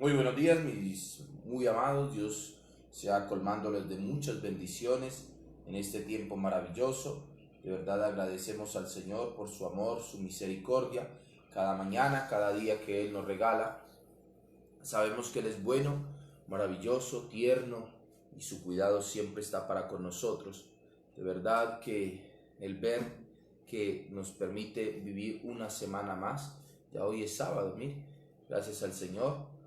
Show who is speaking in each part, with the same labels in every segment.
Speaker 1: Muy buenos días, mis muy amados. Dios sea colmándoles de muchas bendiciones en este tiempo maravilloso. De verdad agradecemos al Señor por su amor, su misericordia, cada mañana, cada día que Él nos regala. Sabemos que Él es bueno, maravilloso, tierno y su cuidado siempre está para con nosotros. De verdad que el ver que nos permite vivir una semana más, ya hoy es sábado, mire, gracias al Señor,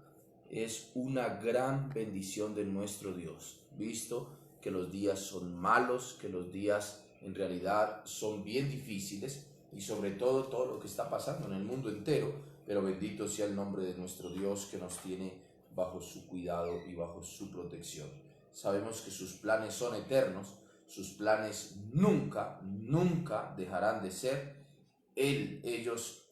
Speaker 1: es una gran bendición de nuestro Dios, visto que los días son malos, que los días en realidad son bien difíciles y sobre todo lo que está pasando en el mundo entero, pero bendito sea el nombre de nuestro Dios que nos tiene bajo su cuidado y bajo su protección. Sabemos que sus planes son eternos, sus planes nunca dejarán de ser. Ellos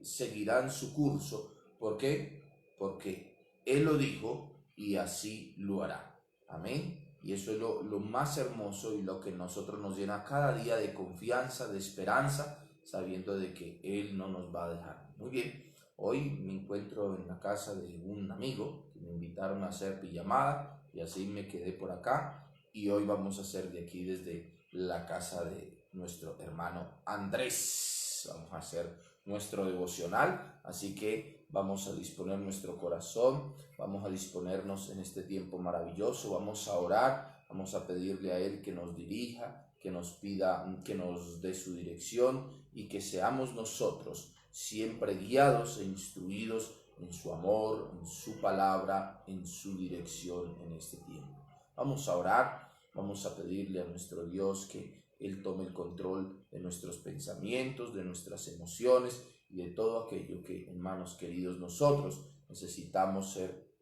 Speaker 1: seguirán su curso. ¿Por qué? Porque Él lo dijo y así lo hará. Amén. Y eso es lo más hermoso y lo que nosotros nos llena cada día de confianza, de esperanza, sabiendo de que Él no nos va a dejar. Muy bien, hoy me encuentro en la casa de un amigo que me invitaron a hacer pijamada y así me quedé por acá y hoy vamos a hacer de aquí desde la casa de nuestro hermano Andrés. Vamos a hacer nuestro devocional, así que vamos a disponer nuestro corazón, vamos a disponernos en este tiempo maravilloso, vamos a orar, vamos a pedirle a Él que nos dirija, que nos pida, que nos dé su dirección y que seamos nosotros siempre guiados e instruidos en su amor, en su palabra, en su dirección en este tiempo. Vamos a orar, vamos a pedirle a nuestro Dios que Él tome el control de nuestros pensamientos, de nuestras emociones y de todo aquello que, hermanos queridos, nosotros necesitamos ser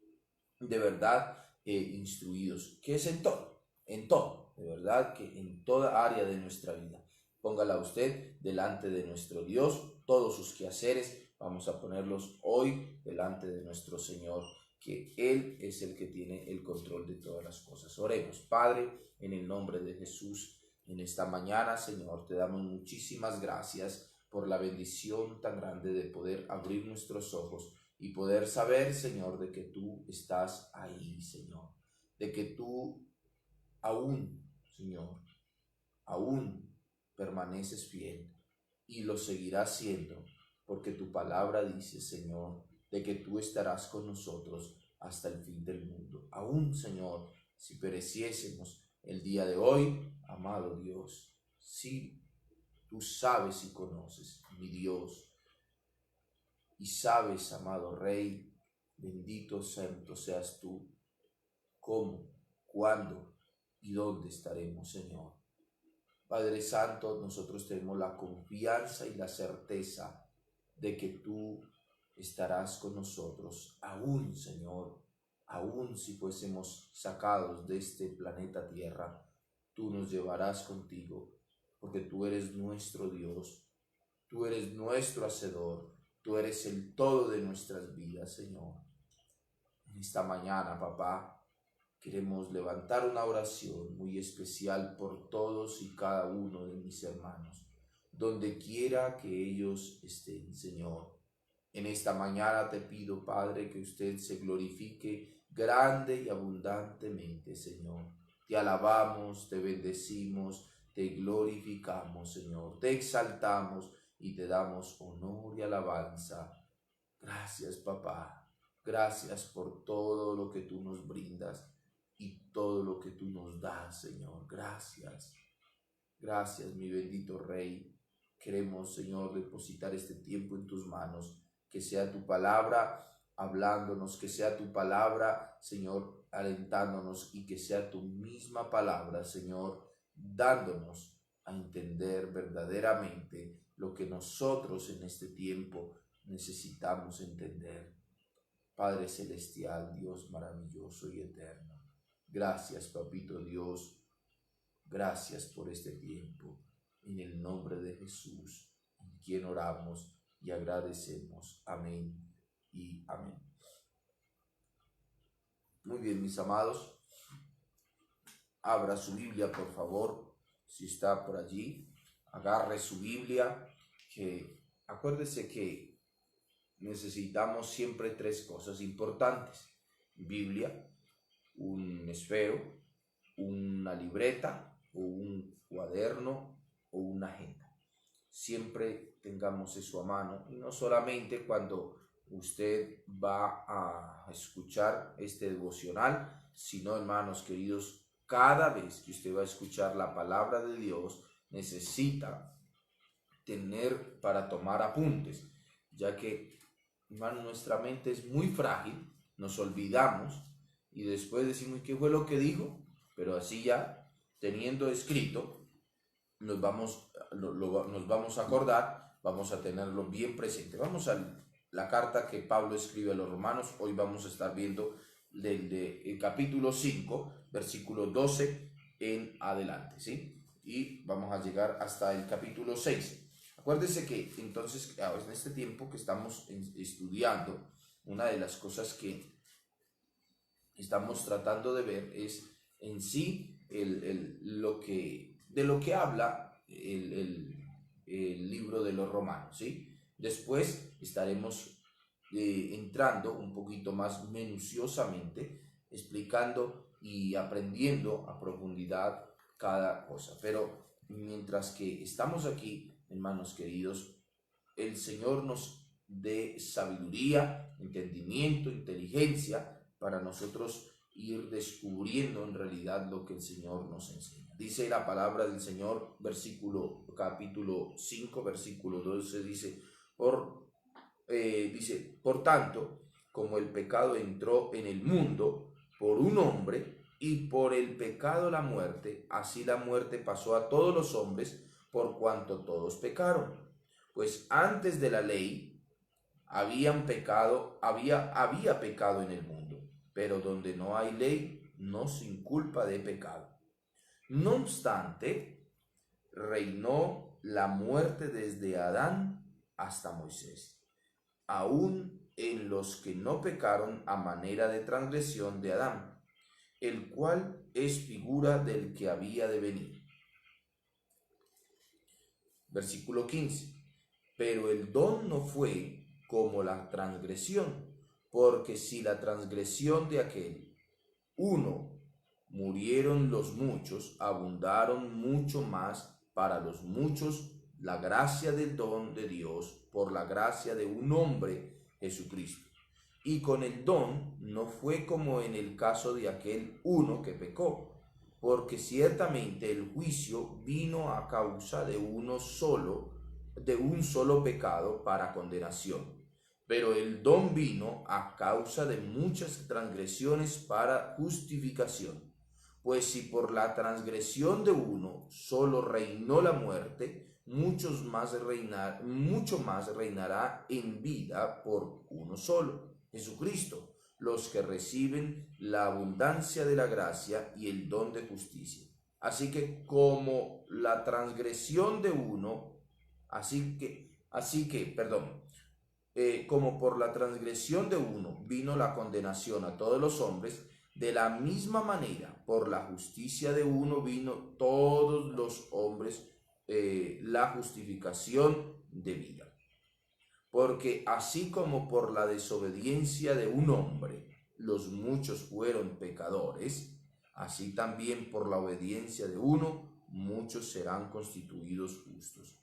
Speaker 1: de verdad instruidos, que es en todo, de verdad que en toda área de nuestra vida. Póngala usted delante de nuestro Dios, todos sus quehaceres, vamos a ponerlos hoy delante de nuestro Señor, que Él es el que tiene el control de todas las cosas. Oremos, Padre, en el nombre de Jesús, en esta mañana, Señor, te damos muchísimas gracias por la bendición tan grande de poder abrir nuestros ojos y poder saber, Señor, de que tú estás ahí, Señor, de que tú aún, Señor, aún permaneces fiel y lo seguirás siendo, porque tu palabra dice, Señor, de que tú estarás con nosotros hasta el fin del mundo. Aún, Señor, si pereciésemos el día de hoy, amado Dios, si tú sabes y conoces, mi Dios, y sabes, amado Rey, bendito santo seas tú, cómo, cuándo y dónde estaremos, Señor. Padre Santo, nosotros tenemos la confianza y la certeza de que tú estarás con nosotros, aún, Señor, aún si fuésemos sacados de este planeta Tierra, tú nos llevarás contigo, porque tú eres nuestro Dios, tú eres nuestro Hacedor, tú eres el todo de nuestras vidas, Señor. En esta mañana, papá, queremos levantar una oración muy especial por todos y cada uno de mis hermanos, donde quiera que ellos estén, Señor. En esta mañana te pido, Padre, que usted se glorifique grande y abundantemente, Señor. Te alabamos, te bendecimos, te glorificamos, Señor. Te exaltamos y te damos honor y alabanza. Gracias, papá. Gracias por todo lo que tú nos brindas y todo lo que tú nos das, Señor. Gracias. Gracias, mi bendito Rey. Queremos, Señor, depositar este tiempo en tus manos. Que sea tu palabra hablándonos, que sea tu palabra, Señor, alentándonos y que sea tu misma palabra, Señor, dándonos a entender verdaderamente lo que nosotros en este tiempo necesitamos entender. Padre celestial, Dios maravilloso y eterno. Gracias, papito Dios. Gracias por este tiempo. En el nombre de Jesús, en quien oramos y agradecemos. Amén y amén. Muy bien, mis amados. Abra su Biblia, por favor. Si está por allí, agarre su Biblia. Que acuérdese que necesitamos siempre tres cosas importantes: Biblia, un esfero, una libreta o un cuaderno o una agenda. Siempre tengamos eso a mano, y no solamente cuando usted va a escuchar este devocional, sino, hermanos queridos, cada vez que usted va a escuchar la palabra de Dios, necesita tener para tomar apuntes, ya que, hermano, nuestra mente es muy frágil, nos olvidamos y después decimos ¿qué fue lo que dijo? Pero así ya, teniendo escrito, nos vamos a acordar, vamos a tenerlo bien presente. Vamos a la carta que Pablo escribe a los romanos. Hoy vamos a estar viendo el capítulo 5, versículo 12 en adelante, ¿sí? Y vamos a llegar hasta el capítulo 6. Acuérdense que entonces, en este tiempo que estamos estudiando, una de las cosas que estamos tratando de ver es en sí de lo que habla el libro de los romanos, ¿sí? Después estaremos entrando un poquito más minuciosamente, explicando y aprendiendo a profundidad cada cosa. Pero mientras que estamos aquí, hermanos queridos, el Señor nos dé sabiduría, entendimiento, inteligencia para nosotros ir descubriendo en realidad lo que el Señor nos enseña. Dice la palabra del Señor, capítulo 5, versículo 12, dice, por tanto, como el pecado entró en el mundo por un hombre, y por el pecado la muerte, así la muerte pasó a todos los hombres, por cuanto todos pecaron. Pues antes de la ley había pecado en el mundo, pero donde no hay ley no se inculpa de pecado. No obstante, reinó la muerte desde Adán hasta Moisés, aún en los que no pecaron a manera de transgresión de Adán, el cual es figura del que había de venir. Versículo 15. Pero el don no fue como la transgresión, porque si la transgresión de aquel uno murieron los muchos, abundaron mucho más para los muchos la gracia del don de Dios por la gracia de un hombre, Jesucristo. Y con el don no fue como en el caso de aquel uno que pecó, porque ciertamente el juicio vino a causa de un solo pecado para condenación, pero el don vino a causa de muchas transgresiones para justificación. Pues si por la transgresión de uno solo reinó la muerte, mucho más reinará en vida por uno solo, Jesucristo, los que reciben la abundancia de la gracia y el don de justicia. Así que como la transgresión de uno, como por la transgresión de uno vino la condenación a todos los hombres, de la misma manera, por la justicia de uno vino todos los hombres la justificación de vida. Porque así como por la desobediencia de un hombre los muchos fueron pecadores, así también por la obediencia de uno muchos serán constituidos justos.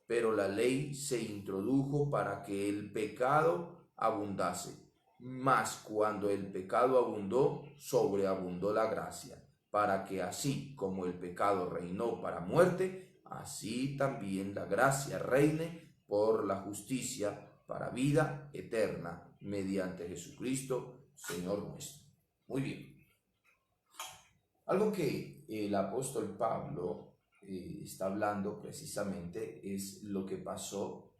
Speaker 1: Pero la ley se introdujo para que el pecado abundase, mas cuando el pecado abundó, sobreabundó la gracia, para que así como el pecado reinó para muerte, así también la gracia reine por la justicia para vida eterna, mediante Jesucristo, Señor nuestro. Muy bien. Algo que el apóstol Pablo está hablando precisamente es lo que pasó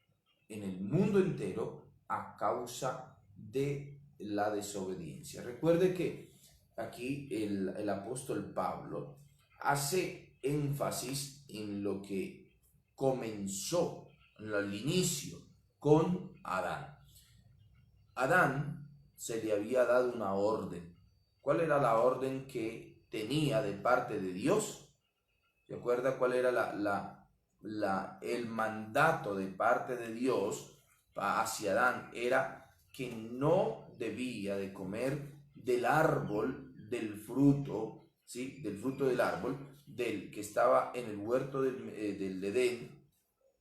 Speaker 1: en el mundo entero a causa de la desobediencia. Recuerde que aquí el apóstol Pablo hace énfasis en lo que comenzó al inicio con Adán. Adán se le había dado una orden. ¿Cuál era la orden que tenía de parte de Dios? ¿Se acuerda cuál era el mandato de parte de Dios hacia Adán era que no debía de comer del árbol del fruto, ¿sí? Del fruto del árbol del que estaba en el huerto del Edén,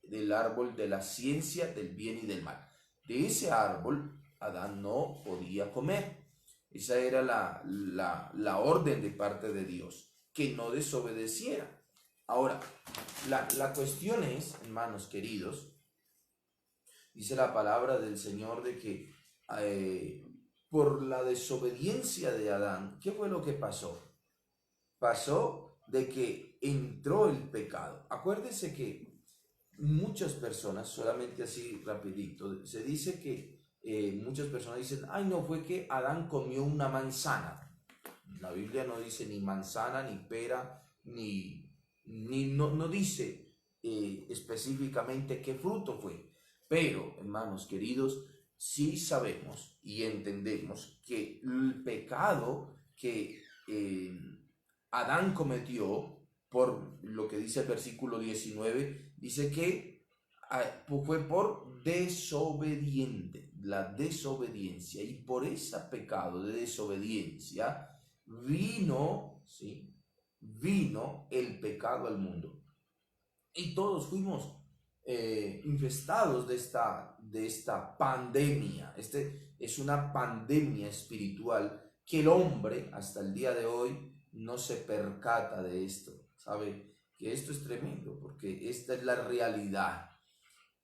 Speaker 1: del árbol de la ciencia del bien y del mal. De ese árbol Adán no podía comer. Esa era la orden de parte de Dios, que no desobedeciera. Ahora, la cuestión es, hermanos queridos, dice la palabra del Señor de que por la desobediencia de Adán, ¿qué fue lo que pasó? Pasó de que entró el pecado. Acuérdense que muchas personas, solamente así rapidito, se dice que muchas personas dicen, ay no, fue que Adán comió una manzana. La Biblia no dice ni manzana, ni pera, no dice específicamente qué fruto fue. Pero, hermanos queridos, sí sabemos y entendemos que el pecado que Adán cometió, por lo que dice el versículo 19, dice que fue por desobediente, la desobediencia, y por ese pecado de desobediencia vino, ¿sí? Vino el pecado al mundo. Y todos fuimos infestados de esta pandemia. Es una pandemia espiritual que el hombre hasta el día de hoy no se percata de esto. ¿Sabe? Que esto es tremendo porque esta es la realidad.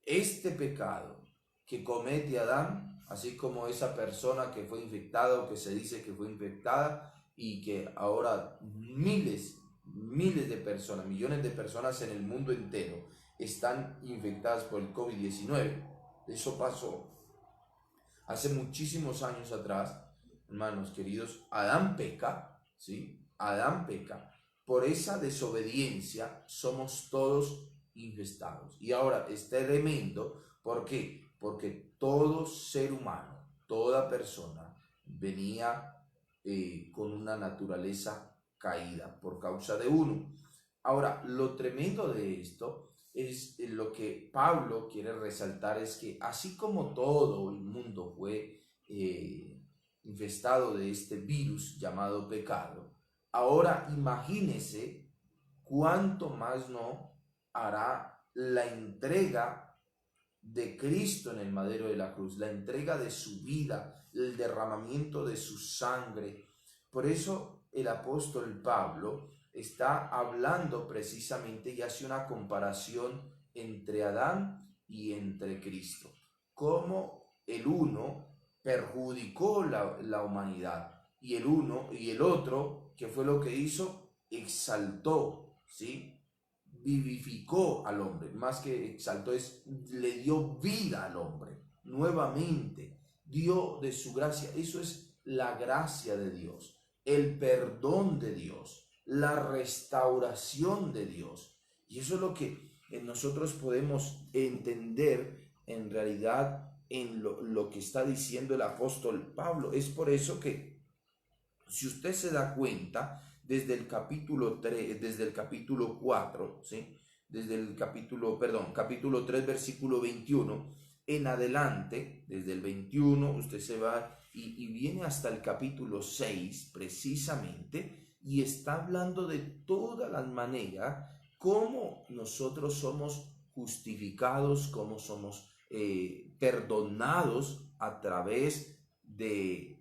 Speaker 1: Este pecado que comete Adán, así como esa persona que fue infectada o que se dice que fue infectada y que ahora miles de personas, millones de personas en el mundo entero están infectadas por el COVID-19. Eso pasó hace muchísimos años atrás, hermanos queridos. Adán peca, ¿sí? Adán peca. Por esa desobediencia somos todos infestados. Y ahora es tremendo. ¿Por qué? Porque todo ser humano, toda persona venía con una naturaleza caída por causa de uno. Ahora, lo tremendo de esto es lo que Pablo quiere resaltar, es que así como todo el mundo fue infestado de este virus llamado pecado, ahora imagínese cuánto más no hará la entrega de Cristo en el madero de la cruz, la entrega de su vida, el derramamiento de su sangre. Por eso el apóstol Pablo está hablando precisamente y hace una comparación entre Adán y entre Cristo. Cómo el uno perjudicó la humanidad y el otro, ¿qué fue lo que hizo? Exaltó, ¿sí? Vivificó al hombre, más que exaltó, le dio vida al hombre, nuevamente, dio de su gracia. Eso es la gracia de Dios, el perdón de Dios, la restauración de Dios. Y eso es lo que nosotros podemos entender en realidad en lo que está diciendo el apóstol Pablo. Es por eso que, si usted se da cuenta, desde el capítulo 3, desde el capítulo 4, ¿sí? Desde el capítulo 3, versículo 21, en adelante, desde el 21, usted se va y viene hasta el capítulo 6, precisamente, y está hablando de todas las maneras cómo nosotros somos justificados, cómo somos perdonados a través de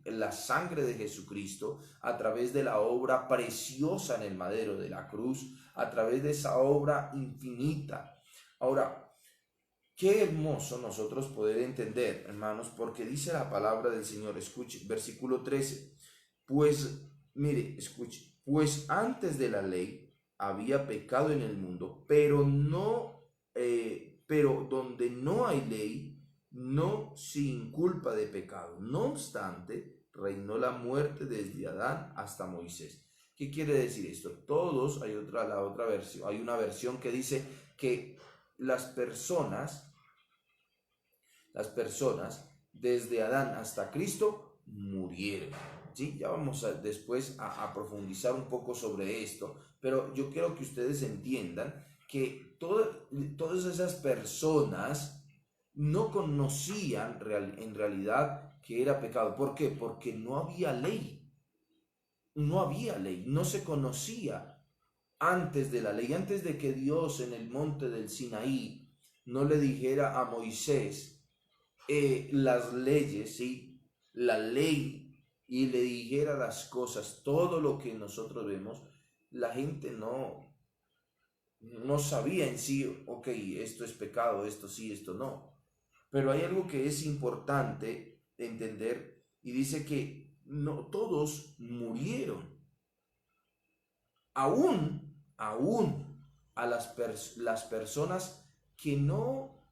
Speaker 1: la sangre de Jesucristo, a través de la obra preciosa en el madero de la cruz, a través de esa obra infinita. Ahora, qué hermoso nosotros poder entender, hermanos, porque dice la palabra del Señor. Escuche, versículo 13. Pues, mire, escuche, pues antes de la ley había pecado en el mundo, pero donde no hay ley, no sin culpa de pecado. No obstante, reinó la muerte desde Adán hasta Moisés. ¿Qué quiere decir esto? Todos, hay una versión que dice que las personas desde Adán hasta Cristo murieron. ¿Sí? Ya vamos después a profundizar un poco sobre esto, pero yo quiero que ustedes entiendan que todas esas personas no conocían en realidad que era pecado. ¿Por qué? Porque no había ley. No había ley, no se conocía antes de la ley, antes de que Dios en el monte del Sinaí no le dijera a Moisés las leyes, ¿sí? La ley, y le dijera las cosas, todo lo que nosotros vemos, la gente no sabía en sí, ok, esto es pecado, esto sí, esto no. Pero hay algo que es importante entender y dice que no todos murieron. Aún a las personas que no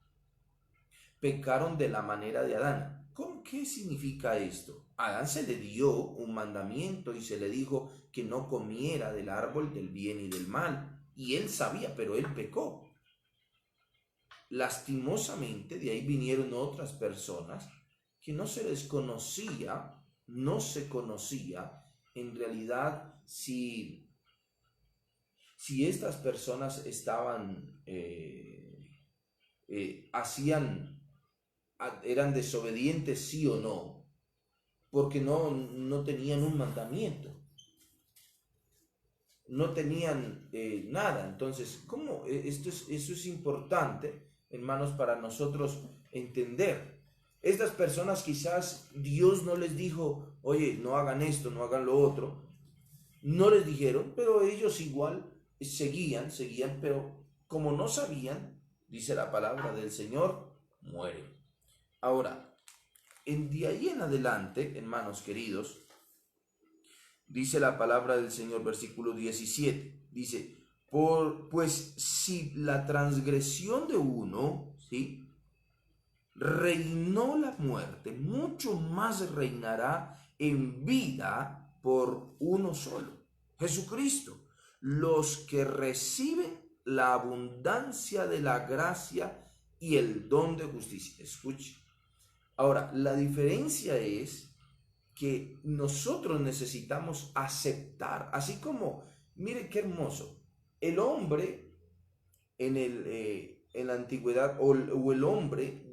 Speaker 1: pecaron de la manera de Adán. ¿Qué significa esto? A Adán se le dio un mandamiento y se le dijo que no comiera del árbol del bien y del mal. Y él sabía, pero él pecó. Lastimosamente, de ahí vinieron otras personas que no se les conocía, no se conocía en realidad si estas personas estaban, eran desobedientes sí o no, porque no tenían un mandamiento, no tenían nada. Entonces, ¿cómo? Eso es importante, hermanos, para nosotros entender. Estas personas quizás Dios no les dijo, oye, no hagan esto, no hagan lo otro. No les dijeron, pero ellos igual seguían, pero como no sabían, dice la palabra del Señor, mueren. Ahora, de ahí en adelante, hermanos queridos, dice la palabra del Señor, versículo 17, dice, pues si la transgresión de uno, ¿sí?, reinó la muerte, mucho más reinará en vida por uno solo, Jesucristo, los que reciben la abundancia de la gracia y el don de justicia. Escuche. Ahora, la diferencia es que nosotros necesitamos aceptar, así como, mire qué hermoso, el hombre en la antigüedad, o el hombre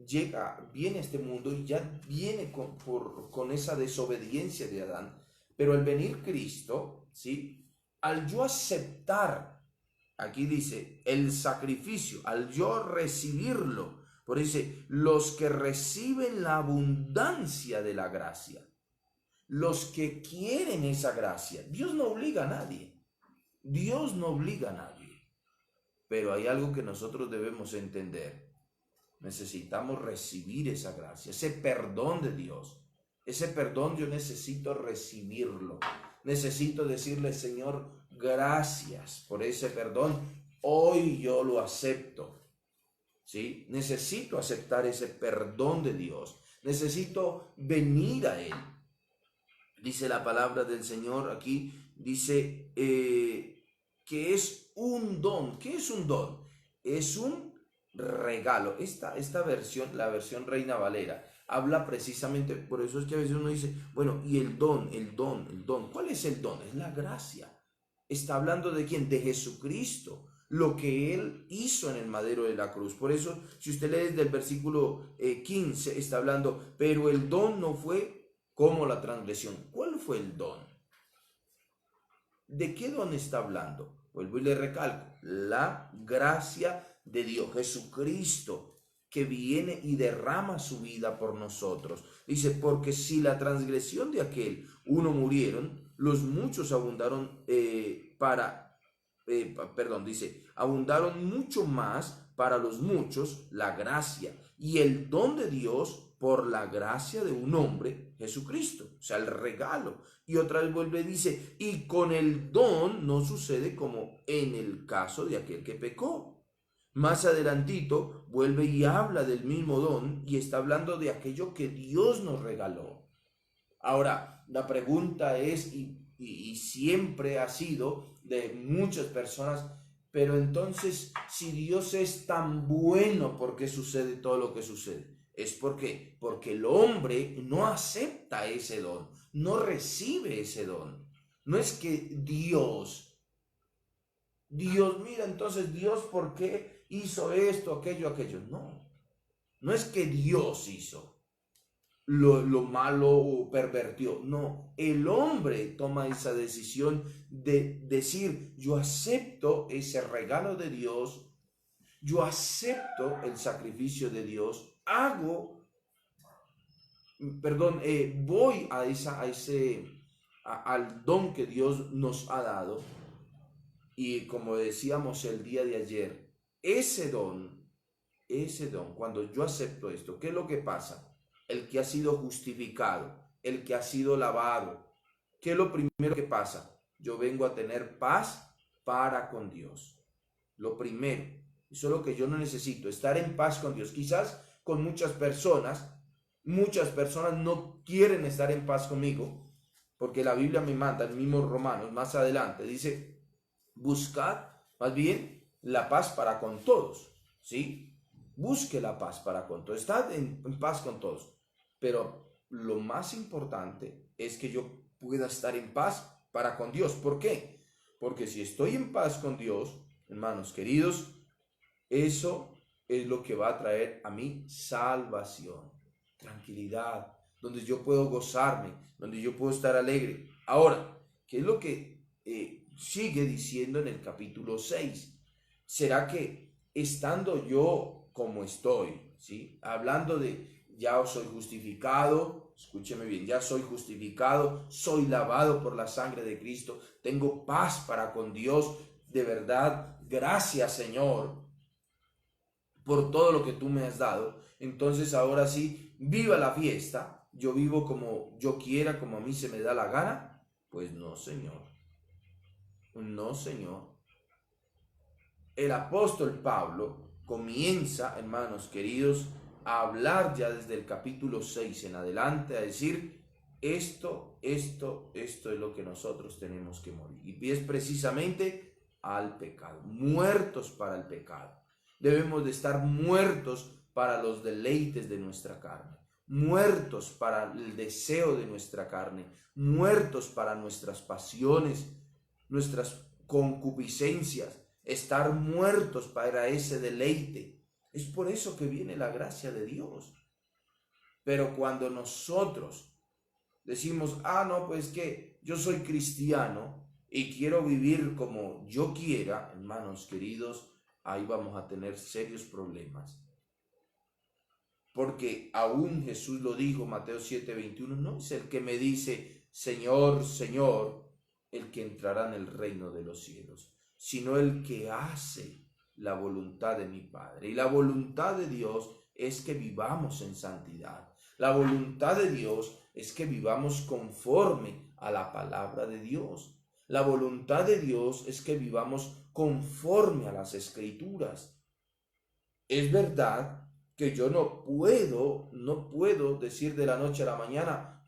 Speaker 1: viene a este mundo y ya viene con esa desobediencia de Adán, pero al venir Cristo, ¿sí?, al yo aceptar, aquí dice, el sacrificio, al yo recibirlo, por eso dice, los que reciben la abundancia de la gracia, los que quieren esa gracia. Dios no obliga a nadie, Dios no obliga a nadie, pero hay algo que nosotros debemos entender. Necesitamos recibir esa gracia, ese perdón de Dios. Ese perdón yo necesito recibirlo. Necesito decirle, Señor, gracias por ese perdón. Hoy yo lo acepto. ¿Sí? Necesito aceptar ese perdón de Dios. Necesito venir a Él. Dice la palabra del Señor aquí, dice que es un don. ¿Qué es un don? Es un regalo. Esta versión, la versión Reina Valera, habla precisamente, por eso es que a veces uno dice, bueno, y el don. ¿Cuál es el don? Es la gracia. Está hablando de quién? De Jesucristo, lo que Él hizo en el madero de la cruz. Por eso, si usted lee desde el versículo 15, está hablando, pero el don no fue como la transgresión. ¿Cuál fue el don? ¿De qué don está hablando? Vuelvo y le recalco, la gracia de Dios, Jesucristo, que viene y derrama su vida por nosotros. Dice, porque si la transgresión de aquel uno murieron, los muchos abundaron dice, abundaron mucho más para los muchos la gracia y el don de Dios por la gracia de un hombre, Jesucristo, o sea, el regalo. Y otra vez vuelve y dice, y con el don no sucede como en el caso de aquel que pecó. Más adelantito vuelve y habla del mismo don y está hablando de aquello que Dios nos regaló. Ahora, la pregunta es, y siempre ha sido de muchas personas, pero entonces, si Dios es tan bueno, ¿por qué sucede todo lo que sucede? Es porque el hombre no acepta ese don, no recibe ese don. No es que Dios, mira, entonces Dios, ¿por qué hizo esto, aquello? No. No es que Dios hizo lo malo o pervertió. No, el hombre toma esa decisión de decir, yo acepto ese regalo de Dios, yo acepto el sacrificio de Dios, voy al don que Dios nos ha dado. Y como decíamos el día de ayer, ese don, cuando yo acepto esto, ¿qué es lo que pasa? El que ha sido justificado, el que ha sido lavado, ¿qué es lo primero que pasa? Yo vengo a tener paz para con Dios. Lo primero, eso es lo que yo no necesito, estar en paz con Dios. Quizás con muchas personas no quieren estar en paz conmigo, porque la Biblia me manda, el mismo Romanos, más adelante, dice, buscad más bien la paz para con todos, ¿sí? Busque la paz para con todos, estad en paz con todos. Pero lo más importante es que yo pueda estar en paz para con Dios. ¿Por qué? Porque si estoy en paz con Dios, hermanos queridos, eso es lo que va a traer a mí salvación, tranquilidad, donde yo puedo gozarme, donde yo puedo estar alegre. Ahora, ¿qué es lo que sigue diciendo en el capítulo 6? ¿Será que estando yo como estoy, ¿sí? Hablando de ya soy justificado, escúcheme bien, ya soy justificado, soy lavado por la sangre de Cristo, tengo paz para con Dios, de verdad, gracias Señor por todo lo que tú me has dado. Entonces ahora sí, viva la fiesta, yo vivo como yo quiera, como a mí se me da la gana. Pues no, Señor. No, Señor. El apóstol Pablo comienza, hermanos queridos, a hablar ya desde el capítulo 6 en adelante, a decir, esto es lo que nosotros tenemos que morir. Y es precisamente al pecado, muertos para el pecado. Debemos de estar muertos para los deleites de nuestra carne, muertos para el deseo de nuestra carne, muertos para nuestras pasiones, nuestras concupiscencias, estar muertos para ese deleite. Es por eso que viene la gracia de Dios. Pero cuando nosotros decimos, no, pues que yo soy cristiano y quiero vivir como yo quiera, hermanos queridos, ahí vamos a tener serios problemas. Porque aún Jesús lo dijo, Mateo 7:21, no es el que me dice, Señor, Señor, el que entrará en el reino de los cielos, sino el que hace la voluntad de mi Padre. Y la voluntad de Dios es que vivamos en santidad. La voluntad de Dios es que vivamos conforme a la palabra de Dios. La voluntad de Dios es que vivamos conforme a las Escrituras. Es verdad que yo no puedo decir de la noche a la mañana,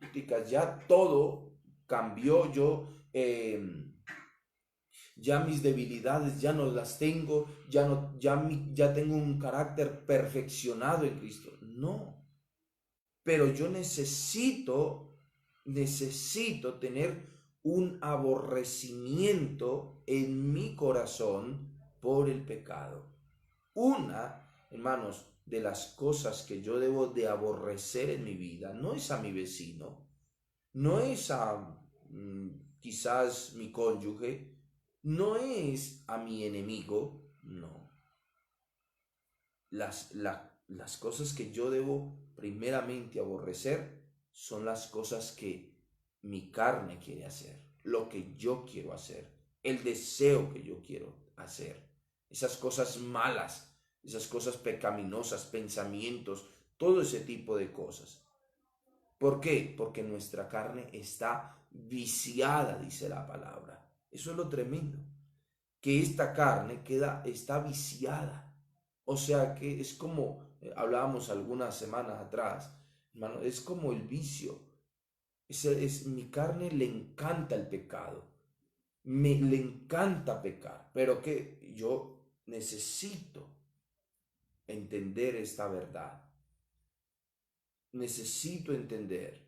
Speaker 1: ya todo cambió, ya mis debilidades ya no las tengo, ya tengo un carácter perfeccionado en Cristo. No, pero yo necesito tener un aborrecimiento en mi corazón por el pecado. Hermanos, de las cosas que yo debo de aborrecer en mi vida no es a mi vecino, no es a quizás mi cónyuge, no es a mi enemigo, no. Las cosas que yo debo primeramente aborrecer son las cosas que mi carne quiere hacer, lo que yo quiero hacer, el deseo que yo quiero hacer, esas cosas malas, esas cosas pecaminosas, pensamientos, todo ese tipo de cosas. ¿Por qué? Porque nuestra carne está viciada, dice la palabra. Eso es lo tremendo, que esta carne está viciada. O sea que es como hablábamos algunas semanas atrás, hermano, es como el vicio. Mi carne le encanta el pecado, le encanta pecar, pero que yo necesito entender esta verdad. Necesito entender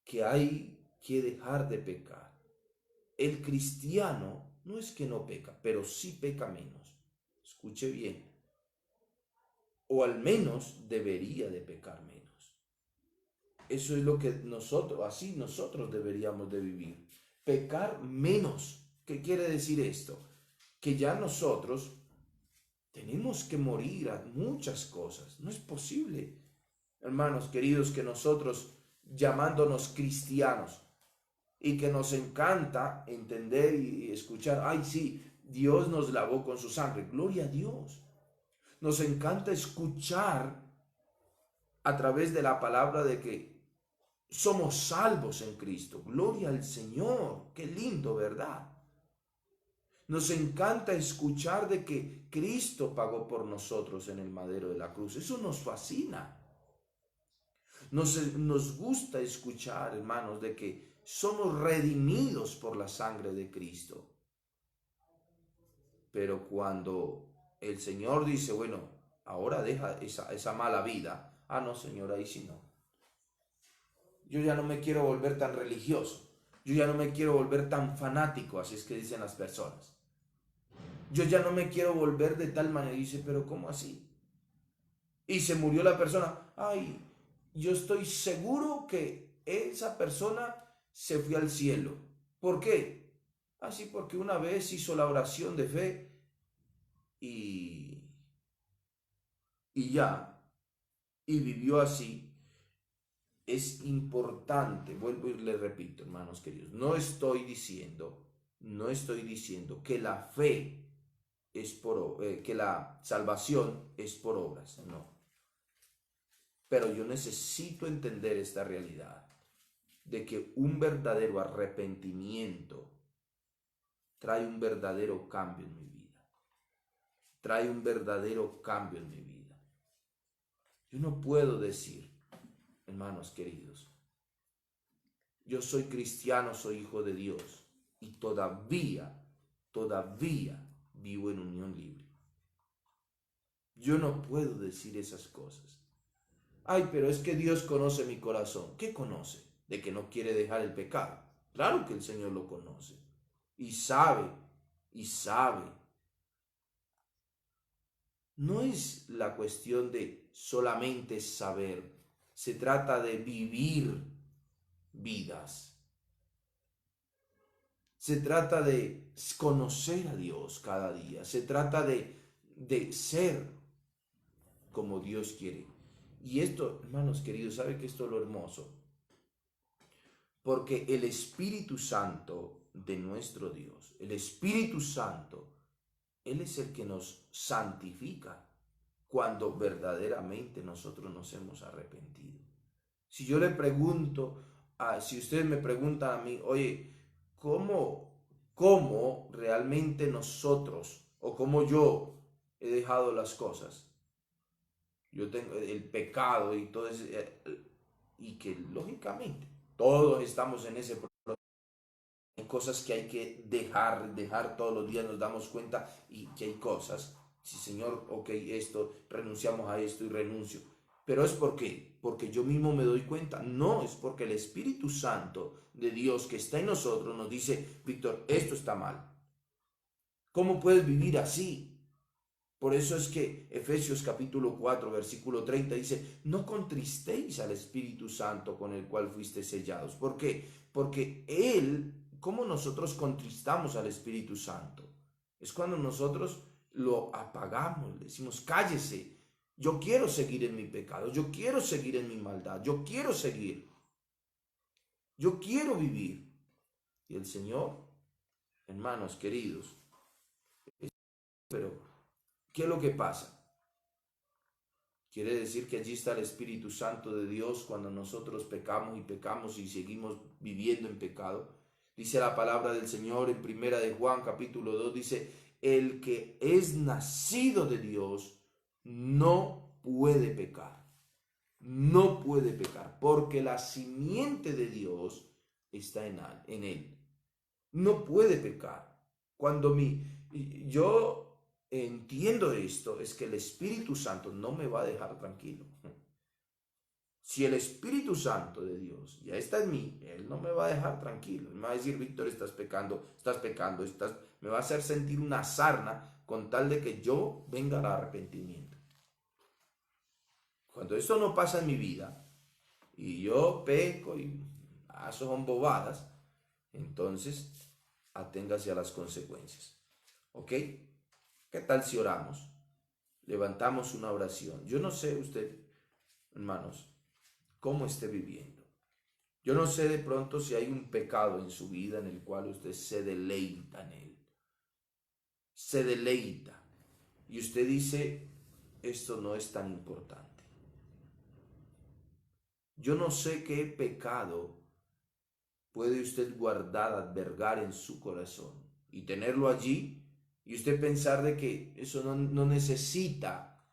Speaker 1: que hay que dejar de pecar. El cristiano no es que no peca, pero sí peca menos. Escuche bien. o al menos debería de pecar menos. Eso es lo que nosotros deberíamos de vivir. Pecar menos. ¿Qué quiere decir esto? Que ya nosotros tenemos que morir a muchas cosas. No es posible, hermanos queridos, que nosotros, llamándonos cristianos, y que nos encanta entender y escuchar, ay sí, Dios nos lavó con su sangre, gloria a Dios. Nos encanta escuchar a través de la palabra de que somos salvos en Cristo, gloria al Señor, qué lindo, ¿verdad? Nos encanta escuchar de que Cristo pagó por nosotros en el madero de la cruz, eso nos fascina. Nos gusta escuchar, hermanos, de que somos redimidos por la sangre de Cristo. Pero cuando el Señor dice, bueno, ahora deja esa mala vida. Ah, no, Señor, ahí sí no. Yo ya no me quiero volver tan religioso. Yo ya no me quiero volver tan fanático, así es que dicen las personas. Yo ya no me quiero volver de tal manera. Y dice, pero ¿cómo así? Y se murió la persona. Ay, yo estoy seguro que esa persona se fue al cielo. ¿Por qué? Así porque una vez hizo la oración de fe y ya, y vivió así. Es importante, vuelvo y le repito, hermanos queridos, no estoy diciendo que la fe es que la salvación es por obras, no. Pero yo necesito entender esta realidad de que un verdadero arrepentimiento trae un verdadero cambio en mi vida. Trae un verdadero cambio en mi vida. Yo no puedo decir, hermanos queridos, yo soy cristiano, soy hijo de Dios y todavía vivo en unión libre. Yo no puedo decir esas cosas. Ay, pero es que Dios conoce mi corazón. ¿Qué conoce? De que no quiere dejar el pecado. Claro que el Señor lo conoce. Y sabe. No es la cuestión de solamente saber. Se trata de vivir vidas. Se trata de conocer a Dios cada día. Se trata de ser como Dios quiere. Y esto, hermanos queridos, ¿sabe que esto es lo hermoso? Porque el Espíritu Santo de nuestro Dios, el Espíritu Santo, Él es el que nos santifica cuando verdaderamente nosotros nos hemos arrepentido. Si yo le pregunto, si ustedes me preguntan a mí, oye, ¿cómo realmente nosotros o cómo yo he dejado las cosas? Yo tengo el pecado y todo eso, y que lógicamente todos estamos en ese proceso. Hay cosas que hay que dejar todos los días, nos damos cuenta y que hay cosas. Sí, Señor, ok, esto, renunciamos a esto y renuncio. Pero es porque yo mismo me doy cuenta. No, es porque el Espíritu Santo de Dios que está en nosotros nos dice, Víctor, esto está mal. ¿Cómo puedes vivir así? Por eso es que Efesios capítulo 4, versículo 30 dice, no contristéis al Espíritu Santo con el cual fuiste sellados. ¿Por qué? Porque Él, ¿cómo nosotros contristamos al Espíritu Santo? Es cuando nosotros lo apagamos, le decimos, cállese, yo quiero seguir en mi pecado, yo quiero seguir en mi maldad, yo quiero vivir. Y el Señor, hermanos queridos, pero ¿qué es lo que pasa? Quiere decir que allí está el Espíritu Santo de Dios cuando nosotros pecamos y seguimos viviendo en pecado. Dice la palabra del Señor en primera de Juan capítulo 2, dice, el que es nacido de Dios no puede pecar. No puede pecar porque la simiente de Dios está en él. No puede pecar. Cuando yo entiendo esto, es que el Espíritu Santo no me va a dejar tranquilo. Si el Espíritu Santo de Dios ya está en mí, Él no me va a dejar tranquilo. Me va a decir, Víctor, estás pecando, me va a hacer sentir una sarna con tal de que yo venga al arrepentimiento. Cuando esto no pasa en mi vida y yo peco y son bobadas, entonces aténgase a las consecuencias. ¿Ok? ¿Qué tal si oramos? Levantamos una oración. Yo no sé usted, hermanos, cómo esté viviendo. Yo no sé de pronto si hay un pecado en su vida en el cual usted se deleita en él. Se deleita. Y usted dice, esto no es tan importante. Yo no sé qué pecado puede usted guardar, albergar en su corazón y tenerlo allí y usted pensar de que eso no necesita,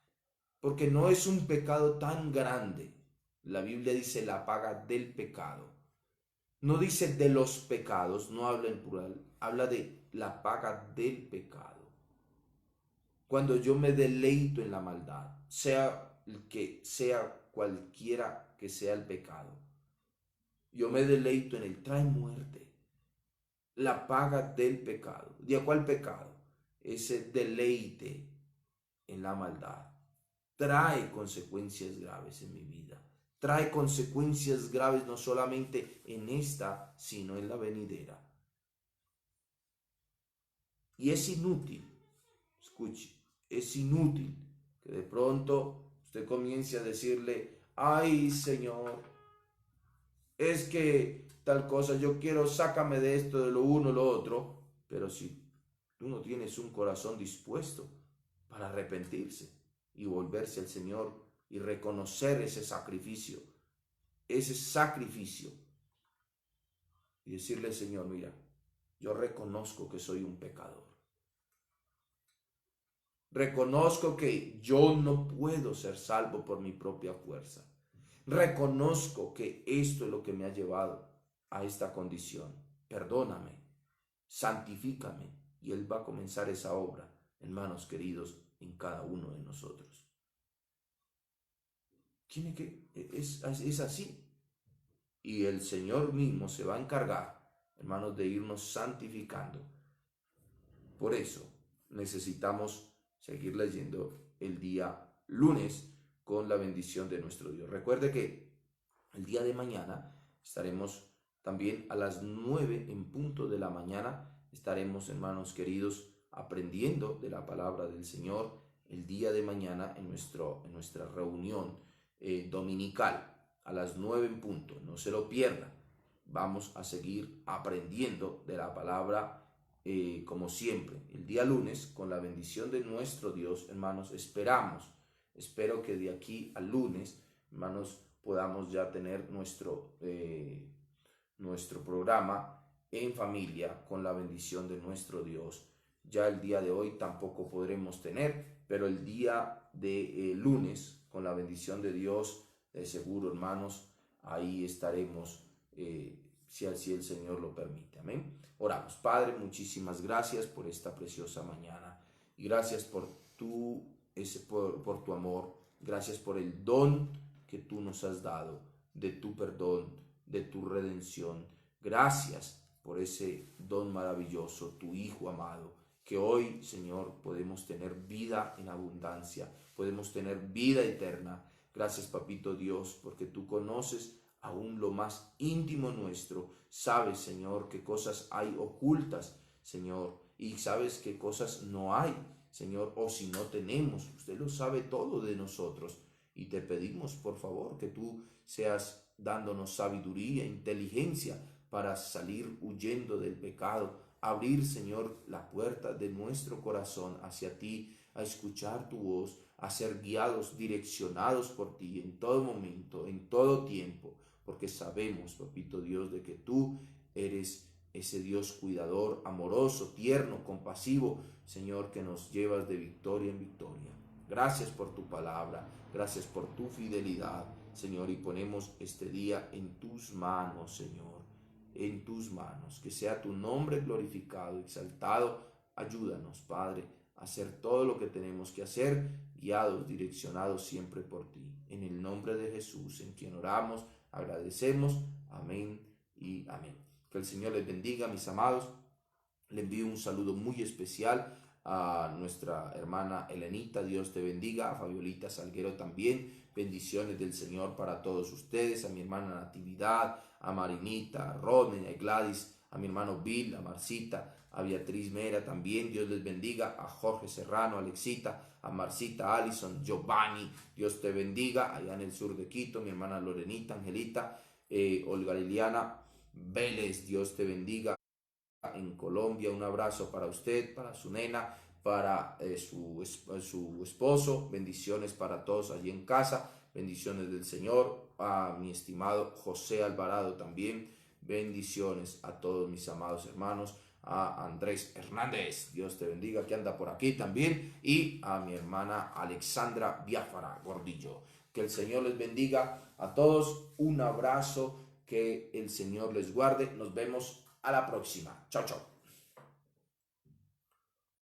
Speaker 1: porque no es un pecado tan grande. La Biblia dice la paga del pecado. No dice de los pecados, no habla en plural, habla de la paga del pecado. Cuando yo me deleito en la maldad, sea que sea cualquiera que sea el pecado, yo me deleito en él, trae muerte. La paga del pecado. ¿De cuál pecado? Ese deleite en la maldad trae consecuencias graves en mi vida. Trae consecuencias graves no solamente en esta, sino en la venidera. Y es inútil, escuche, es inútil que de pronto usted comience a decirle, ay Señor, es que tal cosa, yo quiero, sácame de esto, de lo uno, lo otro, pero si tú no tienes un corazón dispuesto para arrepentirse y volverse al Señor y reconocer ese sacrificio y decirle, Señor, mira, yo reconozco que soy un pecador. Reconozco que yo no puedo ser salvo por mi propia fuerza. Reconozco que esto es lo que me ha llevado a esta condición. Perdóname, santifícame, y Él va a comenzar esa obra, hermanos queridos, en cada uno de nosotros. Es así. Y el Señor mismo se va a encargar, hermanos, de irnos santificando. Por eso necesitamos seguir leyendo el día lunes con la bendición de nuestro Dios. Recuerde que el día de mañana estaremos también a las 9 en punto de la mañana. Estaremos, hermanos queridos, aprendiendo de la palabra del Señor el día de mañana en nuestra reunión dominical a las 9 en punto. No se lo pierda. Vamos a seguir aprendiendo de la palabra como siempre, el día lunes, con la bendición de nuestro Dios, hermanos, espero que de aquí al lunes, hermanos, podamos ya tener nuestro programa en familia con la bendición de nuestro Dios. Ya el día de hoy tampoco podremos tener, pero el día de lunes, con la bendición de Dios, seguro, hermanos, ahí estaremos, si así el Señor lo permite. Amén. Oramos. Padre, muchísimas gracias por esta preciosa mañana y gracias por tu amor. Gracias por el don que tú nos has dado de tu perdón, de tu redención. Gracias por ese don maravilloso, tu Hijo amado, que hoy, Señor, podemos tener vida en abundancia, podemos tener vida eterna. Gracias, Papito Dios, porque tú conoces aún lo más íntimo nuestro. Sabes, Señor, qué cosas hay ocultas, Señor, y sabes qué cosas no hay, Señor, o si no tenemos. Usted lo sabe todo de nosotros y te pedimos, por favor, que tú seas dándonos sabiduría, inteligencia para salir huyendo del pecado, abrir, Señor, la puerta de nuestro corazón hacia ti, a escuchar tu voz, a ser guiados, direccionados por ti en todo momento, en todo tiempo, porque sabemos, Papito Dios, de que tú eres ese Dios cuidador, amoroso, tierno, compasivo, Señor, que nos llevas de victoria en victoria. Gracias por tu palabra, gracias por tu fidelidad, Señor, y ponemos este día en tus manos, Señor, en tus manos. Que sea tu nombre glorificado, exaltado. Ayúdanos, Padre, a hacer todo lo que tenemos que hacer, guiados, direccionados siempre por ti. En el nombre de Jesús, en quien oramos, agradecemos. Amén y amén. Que el Señor les bendiga, mis amados. Le envío un saludo muy especial a nuestra hermana Elenita, Dios te bendiga, a Fabiolita Salguero también, bendiciones del Señor para todos ustedes, a mi hermana Natividad, a Marinita, a Rodney, a Gladys, a mi hermano Bill, a Marcita, a Beatriz Mera también, Dios les bendiga, a Jorge Serrano, a Alexita, a Marcita, Allison, Giovanni, Dios te bendiga, allá en el sur de Quito, mi hermana Lorenita, Angelita, Olga Liliana Vélez, Dios te bendiga, en Colombia, un abrazo para usted, para su nena, para su esposo, bendiciones para todos allí en casa, bendiciones del Señor, a mi estimado José Alvarado también, bendiciones a todos mis amados hermanos, a Andrés Hernández, Dios te bendiga, que anda por aquí también, y a mi hermana Alexandra Biafara Gordillo. Que el Señor les bendiga a todos, un abrazo, que el Señor les guarde, nos vemos a la próxima. Chao, chao.